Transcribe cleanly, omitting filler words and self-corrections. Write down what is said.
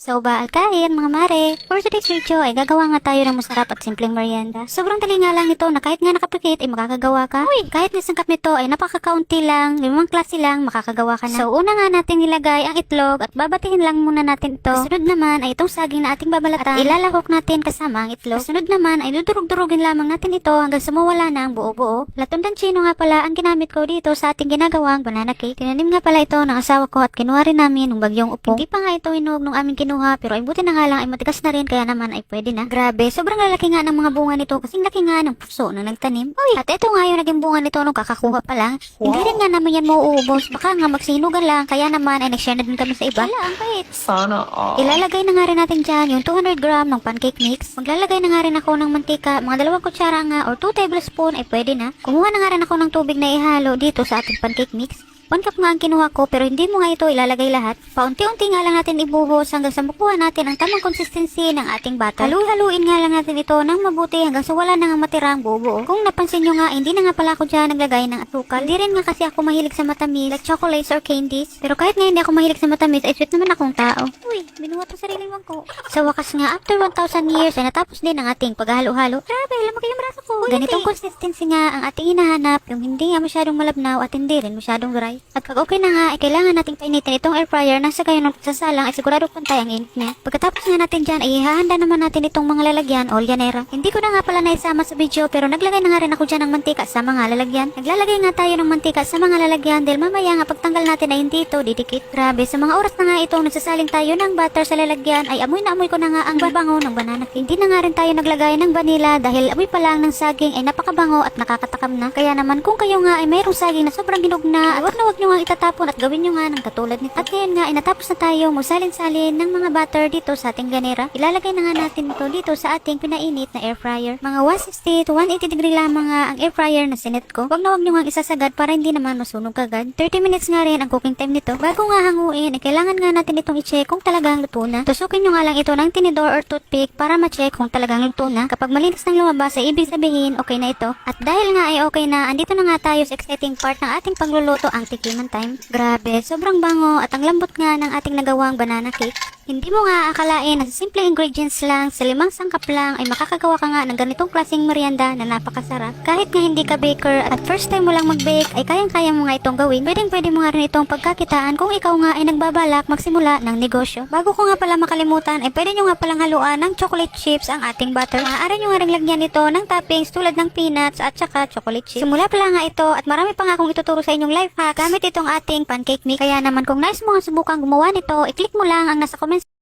So, alkain mga mare. For today's video ay gagawa nga tayo ng masarap at simpleng merienda. Sobrang dali nga lang nito na kahit nga nakapikit ay makakagawa ka. Uy, kahit na sangkap nito ay napakakaunti lang, 5 klase lang, makakagawa ka na. So, una nga natin nilagay ang itlog at babatihin lang muna natin ito. Kasunod naman ay itong saging na ating babalatan at ilalahok natin kasama ang itlog. Kasunod naman ay dudurog-durugin lamang natin ito hanggang sa mawala na ang buo-buo. Latundang chino nga pala ang ginamit ko dito sa ating ginagawang banana cake. Tinanim nga pala ito ng asawa ko at kinuha rin namin ng bagyong upo. Hindi pa nga ito hinog nung aming kinuha pero ay buti na nga lang ay matigas na rin kaya naman ay pwede na. Grabe, sobrang lalaki nga ng mga bunga nito kasing laki nga ng puso na nagtanim. Uy, at ito nga yung naging bunga nito nung kakakuha pa lang. Hindi rin nga naman yan mauubos, baka nga magsinugan lang kaya naman ay nag-share na din kami sa iba. Wala, ang pait. Sana all. Ilalagay na nga rin natin dyan yung 200 gram ng pancake mix. Maglalagay na nga rin ako ng mantika, mga 2 kutsara nga or 2 tablespoon ay pwede na. Kumuha na nga rin ako ng tubig na ihalo dito sa ating pancake mix. 1 cup nga ang kinuha ko pero hindi mo nga ito ilalagay lahat. Paunti-unti nga lang natin ibuhos hanggang sa makuha natin ang tamang consistency ng ating batter. Halu-haluin nga lang natin ito ng mabuti hanggang sa wala na nga matirang buo. Kung napansin nyo nga, hindi na nga pala ako dyan naglagay ng asukal. Hindi rin nga kasi ako mahilig sa matamis like chocolates or candies. Pero kahit nga hindi ako mahilig sa matamis, ay sweet naman akong tao. Uy, binuhat ang sariling ko. Sa wakas nga, after 1,000 years ay natapos din ang ating paghalo-halo. Grabe, lumaki yung braso ko. Ganitong consistency nga ang ating hinahanap, yung hindi nga masyadong malabnaw at hindi rin masyadong dry. At pag okay na nga, ay kailangan nating painitin itong air fryer na sa gayon ng pagsasalang ay sigurado pantay ang init niya. Pagkatapos nga natin dyan, ay ihahanda naman natin itong mga lalagyan o lyanera. Hindi ko na nga pala naisama sa video pero naglagay na nga rin ako dyan ng mantika sa mga lalagyan. Naglalagay nga tayo ng mantika sa mga lalagyan dahil mamaya nga pagtanggal natin ay hindi ito didikit. Grabe, sa mga oras na nga itong nagsasaling tayo ng butter sa lalagyan ay amoy na amoy ko na nga ang babango ng banana cake. Hindi na nga rin tayo naglagay ng vanilla dahil amoy pa lang ng saging ay napakabango at nakakatakam na. Kaya naman kung kayo nga ay mayroong saging na sobrang hinog na, ay wag nyo nga itatapon at gawin nyo nga ng katulad nito. At ngayon nga ay natapos na tayo magsalin-salin ng mga butter dito sa ating ganera. Ilalagay na nga natin ito dito sa ating pinainit na air fryer. Mga 160 to 180 degree lamang nga ang air fryer na sinet ko. Wag nyo nga isasagad para hindi naman masunog agad. 30 minutes nga rin ang cooking time nito. Bago nga hanguin, ay kailangan nga natin itong i-check kung talagang luto na. Tusukin nyo nga lang ito ng tinidor or toothpick para ma-check kung talagang luto na. Kapag malinis nang lumabas ay ibig sabihin okay na ito. At dahil nga ay okay na, andito na nga tayo sa exciting part ng ating pagluluto, ang tikiman time. Grabe, sobrang bango at ang lambot nga ng ating nagawang banana cake. Hindi mo nga akalain na sa simple ingredients lang, sa 5 sangkap lang ay makakagawa ka nga ng ganitong klaseng merienda na napakasarap. Kahit nga hindi ka baker at first time mo lang mag-bake ay kayang-kaya mo nga itong gawin. Pwede mo nga rin itong pagkakitaan kung ikaw nga ay nagbabalak magsimula ng negosyo. Bago ko nga pala makalimutan ay pwede nyo nga palang haluan ng chocolate chips ang ating butter. Maaari nyo nga rin lagyan ito ng toppings tulad ng peanuts at saka chocolate chips. Simula pala nga ito at marami pa nga akong ituturo sa inyong life hack gamit itong ating pancake mix. Kaya naman kung nais mo nga subukang gumawa nito, i-click mo lang ang nasa comments